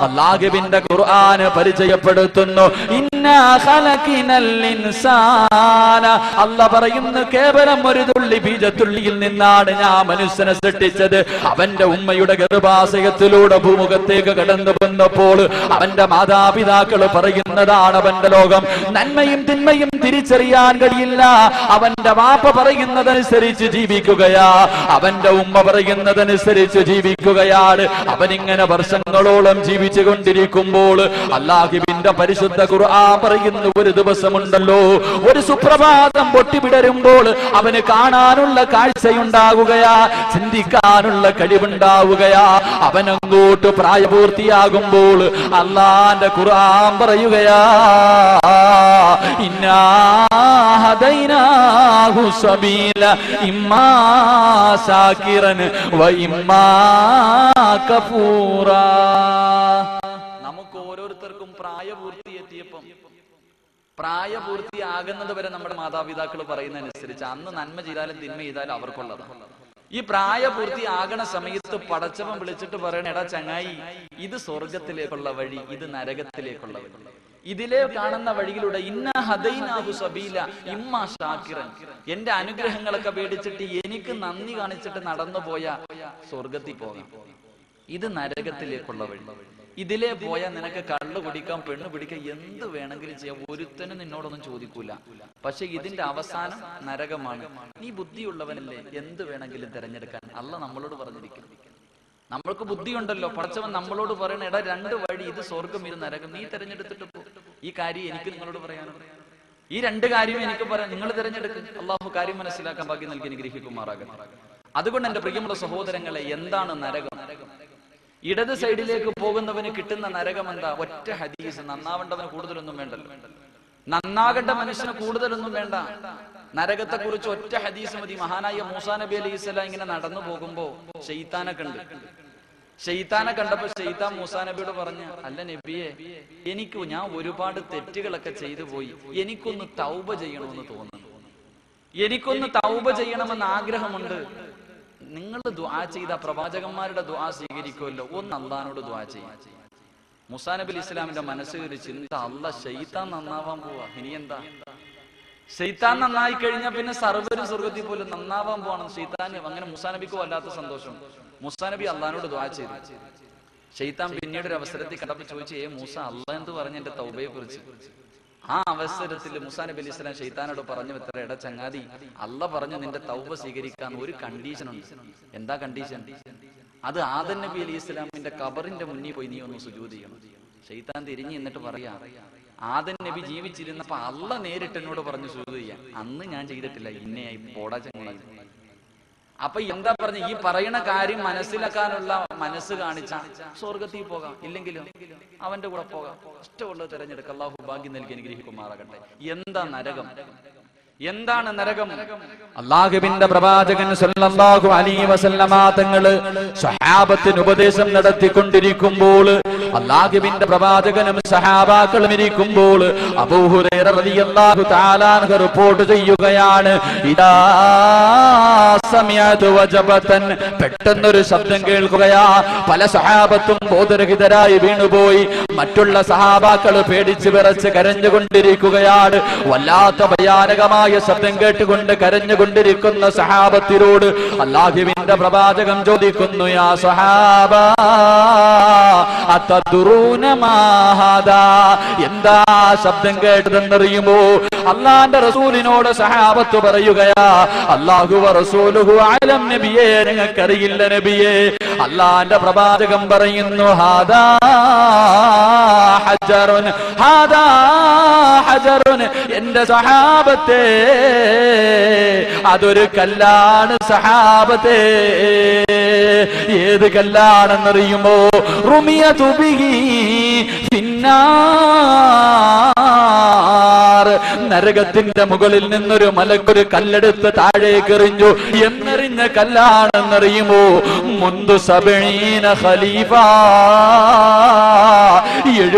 അല്ലാഹുവിന്റെ ഖുർആൻ പരിചയപ്പെടുത്തുന്നു. ഇന്നാ ഖലഖിനൽ ഇൻസാന, അല്ലാഹ് പറയുന്നു കേവലം ഒരു തുള്ളി ബീജത്തുള്ളിയിൽ നിന്നാണ് ഞാൻ മനുഷ്യനെ സൃഷ്ടിച്ചത്. അവന്റെ ഉമ്മയുടെ ഗർഭാശയത്തിലൂടെ ഭൂമുഖത്തേക്ക് കടന്നു വന്നപ്പോൾ അവന്റെ മാതാപിതാക്കൾ പറയുന്നതാണ് അവന്റെ ലോകം. നന്മയും തിന്മയും തിരിച്ചറിയാൻ കഴിയില്ല. അവന്റെ വാപ്പ പറയുന്നതനുസരിച്ച് ജീവിക്കുകയാ, അവന്റെ ഉമ്മ പറയുന്നതനുസരിച്ച് ജീവിക്കുകയാണ്. അവനിങ്ങനെ വർഷങ്ങളോളം ജീവിച്ചു കൊണ്ടിരിക്കുമ്പോൾ അല്ലാഹുവിന്റെ പരിശുദ്ധ ഖുർആൻ പറയുന്ന ഒരു ദിവസമുണ്ടല്ലോ, ഒരു സുപ്രഭാതം പൊട്ടിവിടരുമ്പോൾ അവന് കാണാനുള്ള കാഴ്ചയുണ്ടാകുകയാ, ചിന്തിക്കാനുള്ള കഴിവുണ്ടാവുകയാ. അവനങ്ങോട്ട് പ്രായപൂർത്തിയാകുമ്പോൾ അല്ലാഹുവിന്റെ ഖുർആൻ പറയുകയാ, ഇന്നാ ഹദൈനാഹു സബീല ഇമ്മാ ശാകിറൻ വ ഇമ്മാ കഫൂറാ. നമുക്ക് ഓരോരുത്തർക്കും പ്രായപൂർത്തിയെത്തിയപ്പം, പ്രായപൂർത്തിയാകുന്നത് വരെ നമ്മുടെ മാതാപിതാക്കൾ പറയുന്നതനുസരിച്ച് അന്ന് നന്മ ചെയ്താലും തിന്മ ചെയ്താലും അവർക്കുള്ളതാണ്. ഈ പ്രായപൂർത്തിയാകണ സമയത്ത് പടച്ചവൻ വിളിച്ചിട്ട് പറയണ, എടാ ചങ്ങായി, ഇത് സ്വർഗത്തിലേക്കുള്ള വഴി, ഇത് നരകത്തിലേക്കുള്ള വഴി. ഇതിലെ കാണുന്ന വഴിയിലൂടെ ഇന്ന ഹദൈനാഹു സബീല ഇമ്മാ ശാകിറൻ, എന്റെ അനുഗ്രഹങ്ങളൊക്കെ പേടിച്ചിട്ട് എനിക്ക് നന്ദി കാണിച്ചിട്ട് നടന്നു പോയ സ്വർഗത്തിൽ പോകാം. ഇത് നരകത്തിലേക്കുള്ള വഴി. ഇതിലെ പോയാൽ നിനക്ക് കള്ളു കുടിക്കാം, പെണ്ണ് പിടിക്കാം, എന്ത് വേണമെങ്കിലും ചെയ്യാം, ഒരുത്തനും നിന്നോടൊന്നും ചോദിക്കൂല. പക്ഷെ ഇതിന്റെ അവസാനം നരകമാണ്. നീ ബുദ്ധിയുള്ളവനല്ലേ, എന്ത് വേണമെങ്കിലും തിരഞ്ഞെടുക്കാൻ അല്ലാഹ് നമ്മളോട് പറഞ്ഞിരിക്കും. നമ്മൾക്ക് ബുദ്ധിയുണ്ടല്ലോ, പടച്ചവൻ നമ്മളോട് പറയണ, എടാ രണ്ട് വഴി, ഇത് സ്വർഗം ഇത് നരകം, നീ തിരഞ്ഞെടുത്തിട്ട് പോ. ഈ കാര്യം എനിക്ക് നിങ്ങളോട് പറയാനുണ്ട്. ഈ രണ്ട് കാര്യവും എനിക്ക് പറയാം, നിങ്ങൾ തിരഞ്ഞെടുക്കും. അള്ളാഹു കാര്യം മനസ്സിലാക്കാൻ ഭാഗ്യം നൽകി അനുഗ്രഹിക്കുമാറാകട്ടെ. അതുകൊണ്ട് എന്റെ പ്രിയമുള്ള സഹോദരങ്ങളെ, എന്താണ് നരകം? ഇടത് സൈഡിലേക്ക് പോകുന്നവന് കിട്ടുന്ന നരകം എന്താ? ഒറ്റ ഹദീസ്. നന്നാവേണ്ടവന് കൂടുതലൊന്നും വേണ്ടല്ലോ, നന്നാകേണ്ട മനുഷ്യന് കൂടുതലൊന്നും വേണ്ട. നരകത്തെ കുറിച്ച് ഒറ്റ ഹദീസ് മതി. മഹാനായ മൂസാ നബി അലൈഹിസ്സലാം ഇങ്ങനെ നടന്നു പോകുമ്പോ ശൈത്താനെ കണ്ടു. ശൈത്താനെ കണ്ടപ്പോ ശൈത്താൻ മൂസാ നബിയോട് പറഞ്ഞു, അല്ല നബിയെ, ഞാൻ ഒരുപാട് തെറ്റുകളൊക്കെ ചെയ്തു പോയി, എനിക്കൊന്ന് തൗബ ചെയ്യണമെന്ന് തോന്നുന്നു, എനിക്കൊന്ന് തൗബ ചെയ്യണമെന്ന് ആഗ്രഹമുണ്ട്. നിങ്ങൾ ദുആ ചെയ്ത പ്രവാചകന്മാരുടെ ദുആ സ്വീകരിക്കുമല്ലോ, ഒന്ന് അള്ളാഹിനോട് ദുആ ചെയ്യാം. മൂസാ നബി ഇസ്ലാമിന്റെ മനസ്സിൽ ഒരു ചിന്ത, അല്ലാഹ് ശൈത്താൻ നന്നാവാൻ പോവാ, ഇനി എന്താ? ശൈത്താൻ നന്നായി കഴിഞ്ഞാൽ പിന്നെ സർവ്വരും സ്വർഗത്തിൽ പോലും നന്നാവാൻ പോവാണ്. ശൈത്താൻ അങ്ങനെ മൂസാ നബിക്ക് വല്ലാത്ത സന്തോഷം. മൂസാ നബി അള്ളാഹിനോട് ദുആ ചെയ്തു. ശൈത്താൻ പിന്നീട് ഒരു അവസരത്തിൽ കണ്ടപ്പോൾ ചോദിച്ചു, മൂസ, അള്ളാഹ് എന്ത് പറഞ്ഞു എന്റെ തൗബയെ കുറിച്ച്? ആ അവസരത്തിൽ മൂസാ നബി അലൈഹി സ്വലാം ശൈത്താനോട് പറഞ്ഞു, എത്ര എടാ ചങ്ങാതി, അള്ളാഹ് പറഞ്ഞു നിന്റെ തൗബ സ്വീകരിക്കാൻ ഒരു കണ്ടീഷൻ ഉണ്ട്. എന്താ കണ്ടീഷൻ? അത് ആദം നബി അലൈഹി സ്വലാമിന്റെ ഖബറിന്റെ മുന്നിൽ പോയി നീ ഒന്ന് സുജൂദ് ചെയ്യണം. ശൈത്താൻ തിരിഞ്ഞ് എന്നിട്ട് പറയാ, ആദം നബി ജീവിച്ചിരുന്നപ്പോ അള്ളാഹ് നേരിട്ട് എന്നോട് പറഞ്ഞു സുജൂദ് ചെയ്യാൻ, അന്ന് ഞാൻ ചെയ്തിട്ടില്ല, ഇന്നയായി പോടാ ചങ്ങായി. അപ്പൊ എന്താ പറഞ്ഞ, ഈ പറയുന്ന കാര്യം മനസ്സിലാക്കാനുള്ള മനസ്സ് കാണിച്ച സ്വർഗത്തിൽ പോകാം, ഇല്ലെങ്കിലും അവന്റെ കൂടെ പോകാം. ഇഷ്ടമുള്ളത് തിരഞ്ഞെടുക്കുക. അല്ലാഹു ഭാഗ്യം നൽകി അനുഗ്രഹിക്കുമാറാകട്ടെ. എന്താ നരകം? എന്താണ് നരകം? അല്ലാഹുവിന്റെ പ്രവാചകൻ സല്ലല്ലാഹു അലൈഹി വസല്ലമ തങ്ങള് സ്വഹാബത്തിന് ഉപദേശം നടത്തിക്കൊണ്ടിരിക്കുമ്പോൾ, അല്ലാഹുവിന്റെ പ്രവാചകനും സഹാബാക്കളും ഇരിക്കുമ്പോൾ അബൂ ഹുറൈറ റളിയല്ലാഹു തആല അൻഹു റിപ്പോർട്ട് ചെയ്യുകയാണ്, ഇദാ സമിഅതു വജബതൻ, പെട്ടെന്നൊരു ശബ്ദം കേൾക്കുകയാ. പല സഹാബത്തും ബോധരഹിതരായി വീണുപോയി. മറ്റുള്ള സഹാബാക്കൾ പേടിച്ച് വിറച്ച് കരഞ്ഞുകൊണ്ടിരിക്കുകയാണ്. വല്ലാത്ത ഭയാനകമായ ശബ്ദം കേട്ടുകൊണ്ട് കരഞ്ഞുകൊണ്ടിരിക്കുന്ന സഹാബത്തിനോട് അല്ലാഹുവിന്റെ പ്രവാചകൻ ചോദിക്കുന്നു, യാ സഹാബ അതദ്റൂന മാ ഹാദാ, എന്താ ശബ്ദം കേട്ടതെന്നറിയുമോ? അല്ലാഹുവിന്റെ റസൂലിനോട് സഹാബത്ത് പറയുകയാ, അല്ലാഹു വ റസൂലുഹു അലം നബിയേ, നിങ്ങൾക്കറിയില്ല നബിയേ. അല്ലാഹുവിന്റെ പ്രവാചകൻ പറയുന്നു, ഹാദാ ഹജറുൻ, ഹാദാ ഹജറുൻ, എന്റെ സഹാബത്തെ അതൊരു കല്ലാണ് സഹാബത്തെ. ഏത് കല്ലാണെന്നറിയുമോ? റുമിയതു ബിഹി ഫിന്നാർ, നരകത്തിന്റെ മുകളിൽ നിന്നൊരു മലക്കൊരു കല്ലെടുത്ത് താഴേക്ക് എറിഞ്ഞു. എന്നെറിഞ്ഞ കല്ലാണെന്നറിയുമോ? മുന്തു 70 ഖലീഫ,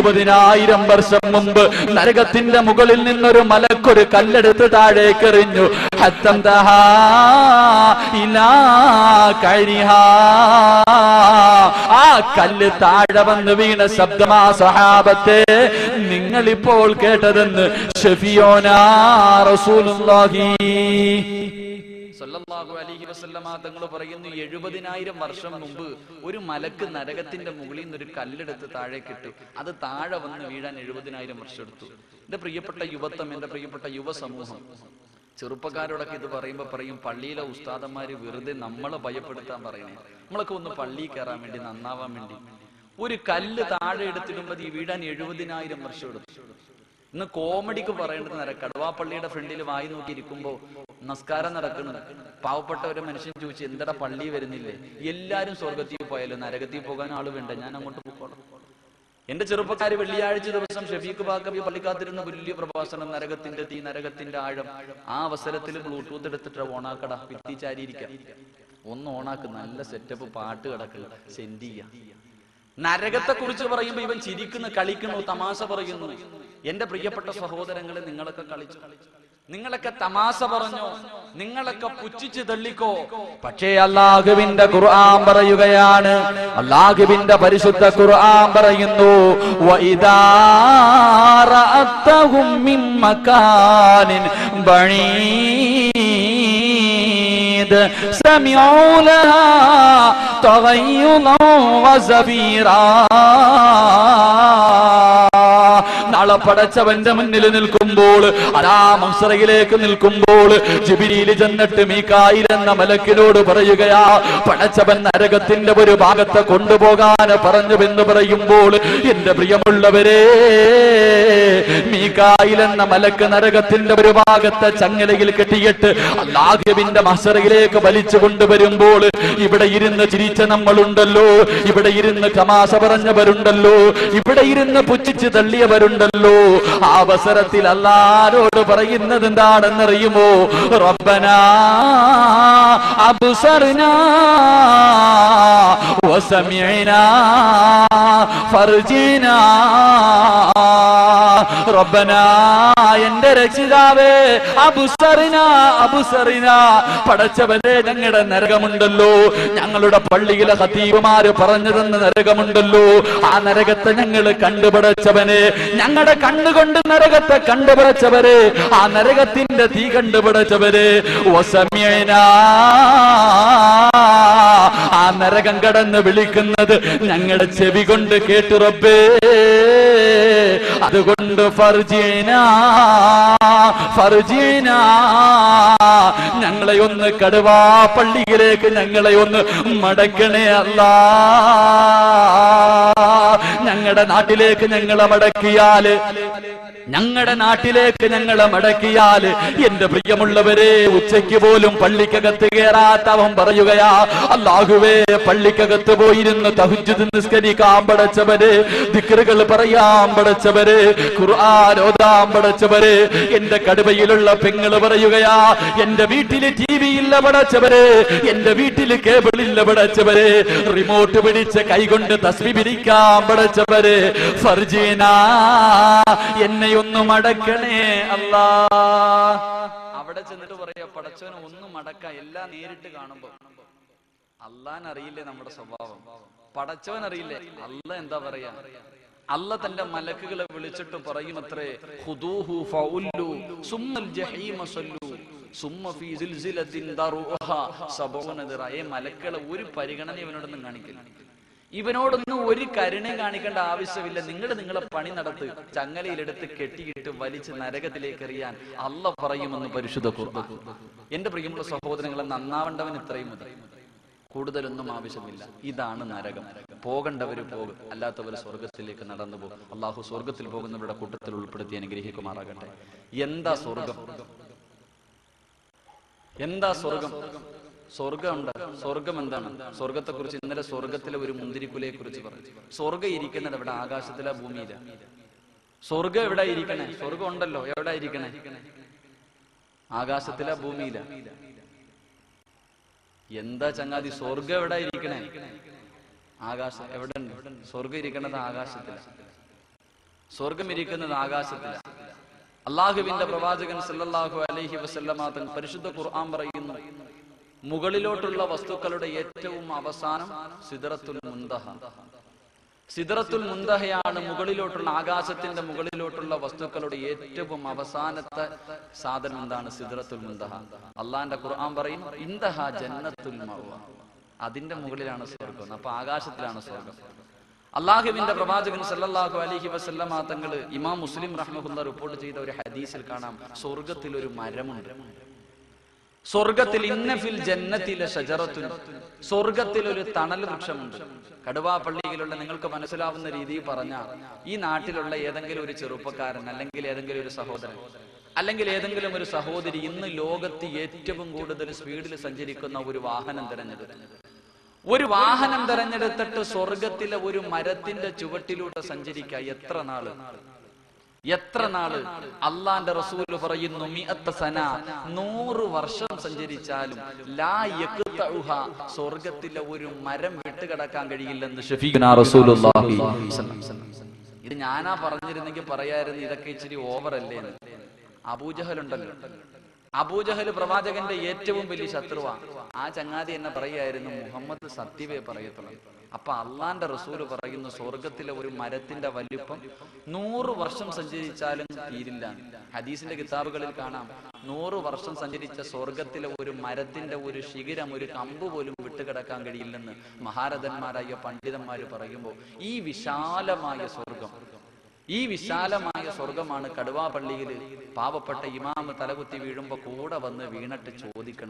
70,000 വർഷം മുമ്പ് നരകത്തിന്റെ മുകളിൽ നിന്നൊരു മലക്കൊരു കല്ലെടുത്ത് താഴേക്ക് എറിഞ്ഞു. ആ കല്ല് താഴെ വന്ന് വീണ ശബ്ദമാ സ്വഹാബത്തെ നിങ്ങളിപ്പോൾ കേട്ടതെന്ന് ഷഫിയോനാ റസൂലുള്ളാഹി സല്ലല്ലാഹു അലൈഹി വസല്ലമ തങ്ങൾ പറയുന്നു, 70,000 വർഷം മുമ്പ് ഒരു മലക്ക് നരകത്തിന്റെ മുകളിൽ നിന്ന് ഒരു കല്ലെടുത്ത് താഴേക്കിട്ടു. അത് താഴെ വന്ന് വീഴാൻ 70,000 വർഷം എടുത്തു. എന്റെ പ്രിയപ്പെട്ട യുവത്വം, എന്റെ പ്രിയപ്പെട്ട യുവസമൂഹം, ചെറുപ്പക്കാരോടൊക്കെ ഇത് പറയുമ്പോ പറയും, പള്ളിയിലെ ഉസ്താദന്മാര് വെറുതെ നമ്മളെ ഭയപ്പെടുത്താൻ പറയുന്നത്. നമ്മളൊക്കെ ഒന്ന് പള്ളിയിൽ കയറാൻ വേണ്ടി, നന്നാവാൻ വേണ്ടി. ഒരു കല്ല് താഴെ എടുത്തിടുമ്പോ ഈ വീഴാൻ 70,000 വർഷം എടുത്തു. ഇന്ന് കോമഡിക്ക് പറയേണ്ടത് കടുവാപ്പള്ളിയുടെ ഫ്രണ്ടിൽ വായി നോക്കി ഇരിക്കുമ്പോ നമസ്കാരം നടക്കണം. പാവപ്പെട്ട ഒരു മനുഷ്യൻ ചോദിച്ചു, എന്തടാ പള്ളി വരുന്നില്ലേ? എല്ലാരും സ്വർഗത്തിൽ പോയാലും നരകത്തിൽ പോകാൻ ആള് വേണ്ട, ഞാൻ അങ്ങോട്ട് പോയിക്കോളാം. എന്റെ ചെറുപ്പക്കാര് വെള്ളിയാഴ്ച ദിവസം ഷഫീഖ് ബാക്കബി പള്ളിക്കാത്തിരുന്ന വലിയ പ്രഭാഷണം, നരകത്തിന്റെ തീ, നരകത്തിന്റെ ആഴം. ആ അവസരത്തിൽ ബ്ലൂടൂത്ത് എടുത്തിട്ട് ഓണാക്കട, ഭിത്തി ചാരിയിരിക്കാം, ഒന്ന് ഓണാക്ക്, നല്ല സെറ്റപ്പ് പാട്ട് കിടക്കുക, സെൻഡ് ചെയ്യാം. നരകത്തെ കുറിച്ച് പറയുമ്പോ ഇവൻ ചിരിക്കുന്നു, കളിക്കുന്നു, തമാശ പറയുന്നു. എന്റെ പ്രിയപ്പെട്ട സഹോദരങ്ങളെ, നിങ്ങളൊക്കെ കളിച്ചു, നിങ്ങളൊക്കെ തമാശ പറഞ്ഞോ, നിങ്ങളൊക്കെ പുച്ഛിച്ച് തള്ളിക്കോ. പക്ഷേ അല്ലാഹുവിന്റെ ഖുർആൻ പറയുകയാണ്, അല്ലാഹുവിന്റെ പരിശുദ്ധ ഖുർആൻ പറയുന്നു, വഇദാ റഅതഹും മിൻ മകാനിൻ ബഈദ് സമിഉ ലഹാ തഗയ്യുദൻ വസഫീറാ. നാളെ പടച്ചവന്റെ മുന്നിൽ നിൽക്കുമ്പോൾ, അതാ മഹ്ശറിലേക്ക് നിൽക്കുമ്പോൾ, ജിബ്രീൽ ചെന്നിട്ട് മീകായിൽ എന്ന മലക്കിനോട് പറയുകയാ, പടച്ചവൻ നരകത്തിന്റെ ഒരു ഭാഗത്തെ കൊണ്ടുപോകാൻ പറഞ്ഞുവെന്ന് പറയുമ്പോൾ, എന്റെ പ്രിയമുള്ളവരെ, മീകായിൽ എന്ന മലക്ക് നരകത്തിന്റെ ഒരു ഭാഗത്തെ ചങ്ങലയിൽ കെട്ടിയിട്ട് അല്ലാഹുവിന്റെ മഹ്ശറിലേക്ക് വലിച്ചു കൊണ്ടുവരുമ്പോൾ, ഇവിടെ ഇരുന്ന് ചിരിച്ച നമ്മളുണ്ടല്ലോ, ഇവിടെ ഇരുന്ന് തമാശ പറഞ്ഞവരുണ്ടല്ലോ, ഇവിടെ ഇരുന്ന് പുച്ഛിച്ച് തള്ളിയവരുണ്ടല്ലോ, ആ അവസരത്തിൽ അല്ലാഹുവോട് പറയുന്നത് എന്താണെന്നറിയുമോ? റബ്ബനാ അബ്സർനാ വസമിഅനാ ഫർജിനാ. റബ്ബനാ, എന്റെ രക്ഷിതാവേ, അബ്സർനാ അബ്സർനാ, പടച്ചവനെ, ഞങ്ങളുടെ നരകമുണ്ടല്ലോ, ഞങ്ങളുടെ പള്ളിയിലെ ഖതീബുമാര് പറഞ്ഞു തന്ന നരകമുണ്ടല്ലോ, ആ നരകത്തെ ഞങ്ങൾ കണ്ടുപിടച്ചവനെ, ഞങ്ങളുടെ കണ്ണുകൊണ്ട് നരകത്തെ കണ്ടുപിടച്ചവരെ, ആ നരകത്തിന്റെ തീ കണ്ടുപിടച്ചവരെ, വസമിഅനാ, ആ നരകം കടന്ന് വിളിക്കുന്നത് ഞങ്ങളുടെ ചെവി കൊണ്ട് കേട്ടു റബ്ബേ, അതുകൊണ്ട് ഫർജിനാ ഫർജിനാ, ഞങ്ങളെ ഒന്ന് കടുവാ പള്ളിയിലേക്ക് ഞങ്ങളെ ഒന്ന് മടക്കണേ അല്ലാ. ഞങ്ങളുടെ നാട്ടിലേക്ക് ഞങ്ങളെ മടക്കിയാല്, ഞങ്ങളുടെ നാട്ടിലേക്ക് ഞങ്ങളെ മടക്കിയാൽ, എന്റെ പ്രിയമുള്ളവരെ, ഉച്ചയ്ക്ക് പോലും പള്ളിക്കകത്ത് കയറാത്തവൻ പറയുകയാ, അല്ലാഹുവേ, പള്ളിക്കകത്ത് പോയിരുന്ന് തഹജ്ജുദ് നിസ്കരിക്കാൻ പടച്ചവരെ, ദിക്റുകൾ പറയാൻ പടച്ചവരെ, ഖുർആൻ ഓതാൻ പടച്ചവരെ. എന്റെ കടുവയിലുള്ള പെങ്ങള് പറയുകയാ, എന്റെ വീട്ടില് TV ഇല്ല പടച്ചവരെ, എന്റെ വീട്ടില് കേബിൾ ഇല്ല പടച്ചവരെ, റിമോട്ട് പിടിച്ച് കൈകൊണ്ട് തസ്ബീഹ് പിടിക്കാൻ പടച്ചവരെ, ഫർജീനാ, എന്നെ ഒന്ന് മടക്കണേ അല്ലാ. അവിടെ ചെന്നിട്ട് പറയാ, പടച്ചവനെ ഒന്ന് മടക്ക. എല്ലാം നേരിട്ട് കാണുമ്പോ അല്ലാൻ അറിയില്ലേ നമ്മുടെ സ്വഭാവം, പടച്ചവൻ അറിയില്ലേ. അല്ല എന്താ പറയാ, അല്ല തന്റെ മലക്കുകളെ വിളിച്ചിട്ട് പറയും അത്രേ, ഖുദൂഹു ഫഉല്ലു സുമ്മൽ ജഹീമ സല്ലു സുമ്മ ഫീ സിൽസിലത്തിൻ ദറുഹ 70 ദിറ. മലക്കുകളെ ഒരു പരിഗണന ഇവനോടൊന്നും കാണിക്കില്ല, ഇവനോടൊന്നും ഒരു കരുണയും കാണിക്കേണ്ട ആവശ്യമില്ല. നിങ്ങളെ പണി നടത്ത്, ചങ്ങലയിലെടുത്ത് കെട്ടിയിട്ട് വലിച്ച് നരകത്തിലേക്ക് എറിയാൻ അല്ല പറയുമെന്ന് പരിശുദ്ധ ഖുർആൻ. എന്റെ പ്രിയമുള്ള സഹോദരങ്ങളെ, നന്നാവേണ്ടവൻ ഇത്രയും മതി, കൂടുതലൊന്നും ആവശ്യമില്ല. ഇതാണ് നരകം. പോകേണ്ടവര് പോകും, അല്ലാത്തവർ സ്വർഗത്തിലേക്ക് നടന്നു പോകും. അള്ളാഹു സ്വർഗത്തിൽ പോകുന്നവരുടെ കൂട്ടത്തിൽ ഉൾപ്പെടുത്തി അനുഗ്രഹിക്കുമാറാകട്ടെ. എന്താ സ്വർഗം? എന്താ സ്വർഗം? സ്വർഗമുണ്ട്. സ്വർഗം എന്താണ്? സ്വർഗത്തെ കുറിച്ച് ഇന്നലെ സ്വർഗത്തിലെ ഒരു മുന്തിരിക്കുലയെ കുറിച്ച് പറഞ്ഞു. സ്വർഗം ഇരിക്കുന്നത് എവിടെ? ആകാശത്തിലെ, ഭൂമിയില? സ്വർഗം എവിടെ ഇരിക്കണേ? സ്വർഗം ഉണ്ടല്ലോ, എവിടെ ഇരിക്കണേ? ആകാശത്തിലെ, ഭൂമിയില? എന്താ ചങ്ങാതി, സ്വർഗം എവിടെ ഇരിക്കണേ? ആകാശം. എവിടെ ഉണ്ട് സ്വർഗം ഇരിക്കണത്? ആകാശത്തില. സ്വർഗം ഇരിക്കുന്നത് ആകാശത്തിലാണ്. അള്ളാഹുവിന്റെ പ്രവാചകൻ സല്ലല്ലാഹു അലൈഹി വസല്ലമ തങ്ങൾ പരിശുദ്ധ ഖുർആൻ പറയുന്നു, മുകളിലോട്ടുള്ള വസ്തുക്കളുടെ ഏറ്റവും അവസാനം സിദ്റത്തുൽ മുൻതഹ. സിദ്റത്തുൽ മുൻതഹയാണ് മുകളിലോട്ടുള്ള, ആകാശത്തിന്റെ മുകളിലോട്ടുള്ള വസ്തുക്കളുടെ ഏറ്റവും അവസാനത്തെ സാധനം. എന്താണ് സിദ്റത്തുൽ മുൻതഹ? അള്ളാന്റെ ഖുർആൻ പറയും ഇൻതഹ ജന്നത്തുൽ മഅവ, അതിന്റെ മുകളിലാണ് സ്വർഗം. അപ്പൊ ആകാശത്തിലാണ് സ്വർഗം. അള്ളാഹുവിന്റെ പ്രവാചകൻ സല്ലല്ലാഹു അലൈഹി വസല്ലമ തങ്ങൾ ഇമാം മുസ്ലിം റഹ്മഹുല്ലാഹ് റിപ്പോർട്ട് ചെയ്ത ഒരു ഹദീസിൽ കാണാം, സ്വർഗത്തിൽ ഒരു മരമുണ്ട്. സ്വർഗത്തിൽ ഇന്ന ഫിൽ ജന്നത്തി ലശജറത്തുൻ, സ്വർഗത്തിൽ ഒരു തണൽ വൃക്ഷമുണ്ട്. കടുവാപ്പള്ളിയിലുള്ള നിങ്ങൾക്ക് മനസ്സിലാവുന്ന രീതിയിൽ പറഞ്ഞ, ഈ നാട്ടിലുള്ള ഏതെങ്കിലും ഒരു ചെറുപ്പക്കാരൻ, അല്ലെങ്കിൽ ഏതെങ്കിലും ഒരു സഹോദരൻ, അല്ലെങ്കിൽ ഏതെങ്കിലും ഒരു സഹോദരി ഇന്ന് ലോകത്ത് ഏറ്റവും കൂടുതൽ സ്പീഡിൽ സഞ്ചരിക്കുന്ന ഒരു വാഹനം തിരഞ്ഞെടുത്തിട്ട് സ്വർഗത്തിലെ ഒരു മരത്തിന്റെ ചുവട്ടിലൂടെ സഞ്ചരിക്കുക. എത്ര നാള്? അള്ളാന്റെ റസൂൽ പറയുന്നു 100 സന, 100 വർഷം സഞ്ചരിച്ചാലും ലാ യഖ്തഉഹ, സ്വർഗത്തിലെ ഒരു മരം വിട്ടുകിടക്കാൻ കഴിയില്ലെന്ന് ഷഫീഖുനാ റസൂലുള്ളാഹി സ്വല്ലല്ലാഹു അലൈഹി വസല്ലം. ഇത് ഞാനാ പറഞ്ഞിരുന്നെങ്കിൽ പറയായിരുന്നു ഇതൊക്കെ ഇച്ചിരി ഓവർ അല്ലേ എന്ന്. അബൂജഹൽ ഉണ്ടല്ലോ, അബൂജഹൽ പ്രവാചകന്റെ ഏറ്റവും വലിയ ശത്രുവാണ്. ആ ചങ്ങാതി എന്നെ പറയായിരുന്നു, മുഹമ്മദ് സത്യമേ പറയത്തുള്ളൂ. അപ്പൊ അള്ളാന്റെ റസൂല് പറയുന്നു, സ്വർഗത്തിലെ ഒരു മരത്തിന്റെ വലിപ്പം 100 വർഷം സഞ്ചരിച്ചാലും തീരില്ല. ഹദീസിന്റെ കിതാബുകളിൽ കാണാം, 100 വർഷം സഞ്ചരിച്ച സ്വർഗത്തിലെ ഒരു മരത്തിന്റെ ഒരു ശിഖരം, ഒരു കമ്പ് പോലും വിട്ടുകിടക്കാൻ കഴിയില്ലെന്ന് മഹാരഥന്മാരായ പണ്ഡിതന്മാര് പറയുമ്പോൾ, ഈ വിശാലമായ സ്വർഗമാണ് കടുവാപ്പള്ളിയിൽ പാവപ്പെട്ട ഇമാമ് തലകുത്തി വീഴുമ്പോ കൂടെ വന്ന് വീണിട്ട് ചോദിക്കണം,